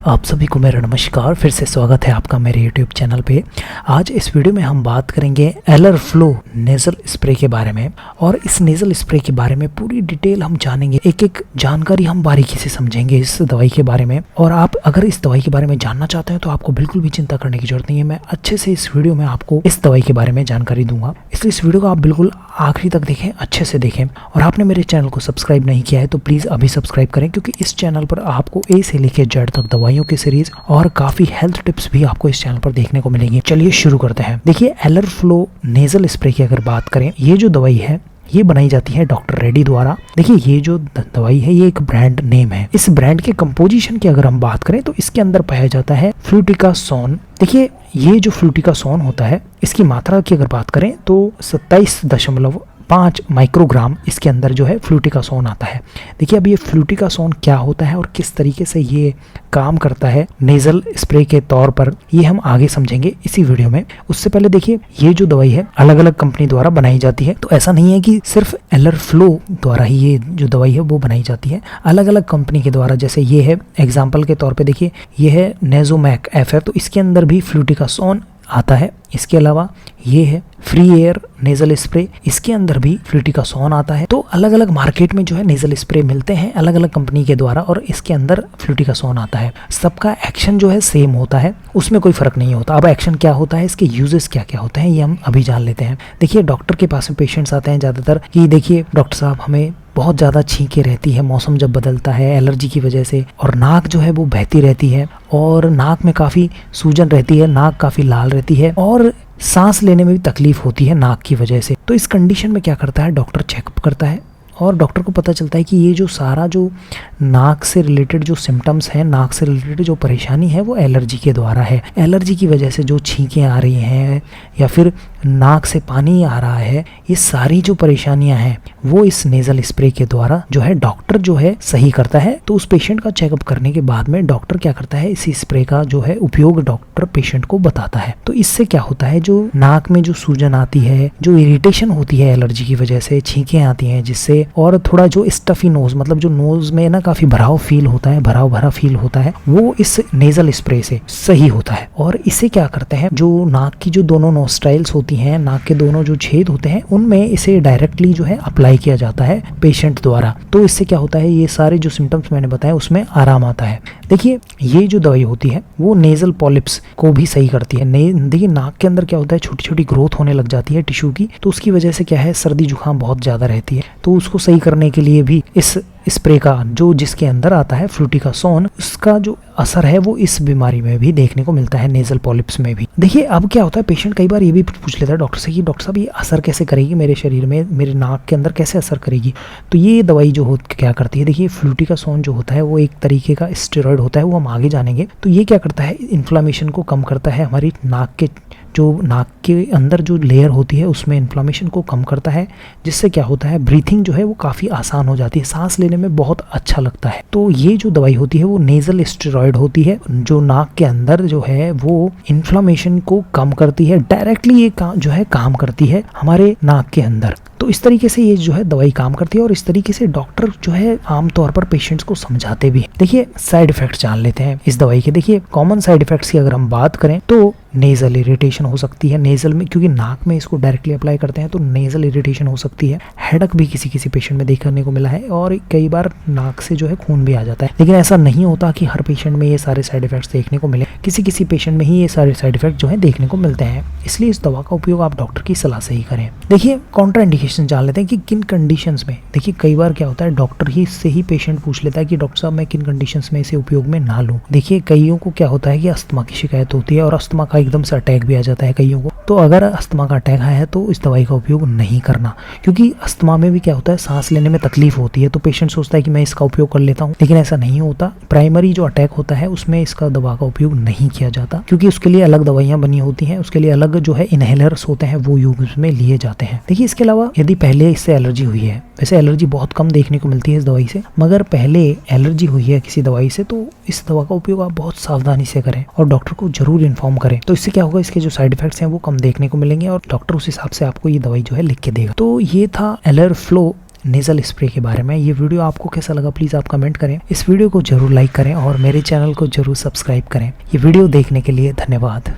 आप सभी को मेरा नमस्कार। फिर से स्वागत है आपका मेरे YouTube चैनल पे। आज इस वीडियो में हम बात करेंगे एलर फ्लो नेज़ल स्प्रे के बारे में, और इस नेज़ल स्प्रे के बारे में पूरी डिटेल हम जानेंगे। एक एक जानकारी हम बारीकी से समझेंगे इस दवाई के बारे में। और आप अगर इस दवाई के बारे में जानना चाहते हैं तो आपको बिल्कुल भी चिंता करने की जरूरत नहीं है। मैं अच्छे से इस वीडियो में आपको इस दवाई के बारे में जानकारी दूंगा, इसलिए इस वीडियो को आप बिल्कुल आखिरी तक देखें, अच्छे से देखें। और आपने मेरे चैनल को सब्सक्राइब नहीं किया है तो प्लीज़ अभी सब्सक्राइब करें, क्योंकि इस चैनल पर आपको ए से लेकर जेड तक दवाइयों की सीरीज और काफ़ी हेल्थ टिप्स भी आपको इस चैनल पर देखने को मिलेंगी। चलिए शुरू करते हैं। देखिए, एलर फ्लो नेज़ल स्प्रे की अगर बात करें, ये जो दवाई है ये बनाई जाती है डॉक्टर रेड्डी द्वारा। देखिए, ये जो दवाई है ये एक ब्रांड नेम है। इस ब्रांड के कंपोजिशन की अगर हम बात करें तो इसके अंदर पाया जाता है फ्लूटिकासोन। देखिए, ये जो फ्लूटिकासोन होता है इसकी मात्रा की अगर बात करें तो 27.5 माइक्रोग्राम इसके अंदर जो है फ्लूटिकासोन आता है। देखिए, अब ये फ्लूटिकासोन क्या होता है और किस तरीके से ये काम करता है नेज़ल स्प्रे के तौर पर, ये हम आगे समझेंगे इसी वीडियो में। उससे पहले देखिए, ये जो दवाई है अलग अलग कंपनी द्वारा बनाई जाती है, तो ऐसा नहीं है कि सिर्फ एलर फ्लो द्वारा ही ये जो दवाई है वो बनाई जाती है। अलग अलग कंपनी के द्वारा, जैसे ये है एग्जाम्पल के तौर पर, देखिए ये है नेज़ोमैक एफ, तो इसके अंदर भी फ्लूटिकासोन आता है। इसके अलावा ये है फ्री एयर नेज़ल स्प्रे, इसके अंदर भी फ्लूटिकासोन आता है। तो अलग अलग मार्केट में जो है नेज़ल स्प्रे मिलते हैं अलग अलग कंपनी के द्वारा, और इसके अंदर फ्लूटिकासोन आता है। सबका एक्शन जो है सेम होता है, उसमें कोई फर्क नहीं होता। अब एक्शन क्या होता है, इसके यूजेस क्या क्या होते हैं, ये हम अभी जान लेते हैं। देखिए, डॉक्टर के पास में पेशेंट्स आते हैं ज़्यादातर कि देखिए डॉक्टर साहब, हमें बहुत ज़्यादा छींकें रहती है, मौसम जब बदलता है एलर्जी की वजह से, और नाक जो है वो बहती रहती है, और नाक में काफ़ी सूजन रहती है, नाक काफ़ी लाल रहती है, और सांस लेने में भी तकलीफ होती है नाक की वजह से। तो इस कंडीशन में क्या करता है, डॉक्टर चेकअप करता है और डॉक्टर को पता चलता है कि ये जो सारा जो नाक से रिलेटेड जो सिम्टम्स हैं, नाक से रिलेटेड जो परेशानी है वो एलर्जी के द्वारा है। एलर्जी की वजह से जो छींकें आ रही हैं या फिर नाक से पानी आ रहा है, ये सारी जो परेशानियां हैं वो इस नेज़ल स्प्रे के द्वारा जो है डॉक्टर जो है सही करता है। तो उस पेशेंट का चेकअप करने के बाद में डॉक्टर क्या करता है, इसी स्प्रे का जो है उपयोग डॉक्टर पेशेंट को बताता है। तो इससे क्या होता है, जो नाक में जो सूजन आती है, जो इरिटेशन होती है एलर्जी की वजह से, छींकें आती हैं जिससे, और थोड़ा जो स्टफी नोज, मतलब जो नोज में ना काफी भराव फील होता है, भरा भरा फील होता है, वो इस नेज़ल स्प्रे से सही होता है। और इसे क्या करते हैं, जो नाक की जो दोनों नोस्ट्राइल्स होती हैं, नाक के दोनों जो छेद होते हैं, उनमें इसे डायरेक्टली जो है अप्लाई किया जाता है पेशेंट द्वारा। तो इससे क्या होता है, ये सारे जो सिम्टम्स मैंने बताए उसमें आराम आता है। देखिए, ये जो दवाई होती है वो नेज़ल पॉलिप्स को भी सही करती है। देखिए, नाक के अंदर क्या होता है, छोटी छोटी ग्रोथ होने लग जाती है टिश्यू की, तो उसकी वजह से क्या है, सर्दी जुकाम बहुत ज्यादा रहती है। तो उसको सही करने के लिए भी इस स्प्रे का जो जिसके अंदर आता है फ्लूटिकासोन, उसका जो असर है वो इस बीमारी में भी देखने को मिलता है, नेज़ल पॉलिप्स में भी। देखिए, अब क्या होता है, पेशेंट कई बार ये भी पूछ लेता है डॉक्टर से कि डॉक्टर साहब ये असर कैसे करेगी मेरे शरीर में, मेरे नाक के अंदर कैसे असर करेगी। तो ये दवाई जो क्या करती है, देखिए फ्लूटिकासोन जो होता है वो एक तरीके का स्टेरॉइड होता है, वो हम आगे जानेंगे। तो ये क्या करता है, इन्फ्लामेशन को कम करता है, हमारी नाक के अंदर जो लेयर होती है उसमें इन्फ्लामेशन को कम करता है, जिससे क्या होता है, ब्रीथिंग जो है वो काफ़ी आसान हो जाती है, सांस लेने में बहुत अच्छा लगता है। तो ये जो दवाई होती है वो नेज़ल स्टेरॉइड होती है, जो नाक के अंदर जो है वो इन्फ्लामेशन को कम करती है, डायरेक्टली ये जो है काम करती है हमारे नाक के अंदर। तो इस तरीके से ये जो है दवाई काम करती है, और इस तरीके से डॉक्टर जो है आमतौर पर पेशेंट्स को समझाते भी हैं। देखिए, साइड इफेक्ट्स जान लेते हैं इस दवाई के। देखिए, कॉमन साइड इफेक्ट्स की अगर हम बात करें तो नेज़ल इरिटेशन हो सकती है, नेज़ल में, क्योंकि नाक में इसको डायरेक्टली अप्लाई करते हैं तो नेज़ल इरिटेशन हो सकती है। हेडक भी किसी किसी पेशेंट में देखने को मिला है, और कई बार नाक से जो है खून भी आ जाता है। लेकिन ऐसा नहीं होता कि हर पेशेंट में ये सारे साइड इफेक्ट्स देखने को मिले, किसी किसी पेशेंट में ही ये सारे साइड इफेक्ट जो है देखने को मिलते हैं। इसलिए इस दवा का उपयोग आप डॉक्टर की सलाह से ही करें। देखिए, कॉन्ट्राइंडिकेशन जान लेते हैं कि किन कंडीशंस में। देखिए, कई बार क्या होता है, डॉक्टर ही से ही पेशेंट पूछ लेता है कि डॉक्टर साहब मैं किन कंडीशंस में इसे उपयोग में ना लूं। देखिए, कईयों को क्या होता है कि अस्थमा की शिकायत होती है, और अस्थमा का एकदम से अटैक भी आ जाता है कईयों को। तो अगर अस्थमा का अटैक आया है तो इस दवाई का उपयोग नहीं करना, क्योंकि अस्थमा में भी क्या होता है, सांस लेने में तकलीफ होती है। तो पेशेंट सोचता है कि मैं इसका उपयोग कर लेता हूँ, लेकिन ऐसा नहीं होता। प्राइमरी जो अटैक होता है उसमें इसका दवा का उपयोग नहीं किया जाता, क्योंकि उसके लिए अलग दवाइयाँ बनी होती हैं, उसके लिए अलग जो है इनहेलर्स होते हैं वो यूज में लिए जाते हैं। देखिए, इसके अलावा यदि पहले इससे एलर्जी हुई है, वैसे एलर्जी बहुत कम देखने को मिलती है इस दवाई से, मगर पहले एलर्जी हुई है किसी दवाई से तो इस दवा का उपयोग आप बहुत सावधानी से करें और डॉक्टर को जरूर इन्फॉर्म करें। तो इससे क्या होगा, इसके जो साइड इफेक्ट्स हैं वो कम देखने को मिलेंगे, और डॉक्टर उस हिसाब से आपको ये दवाई जो है लिख के देगा। तो ये था एलर फ्लो नेज़ल स्प्रे के बारे में। ये वीडियो आपको कैसा लगा प्लीज़ आप कमेंट करें। इस वीडियो को जरूर लाइक करें और मेरे चैनल को जरूर सब्सक्राइब करें। ये वीडियो देखने के लिए धन्यवाद।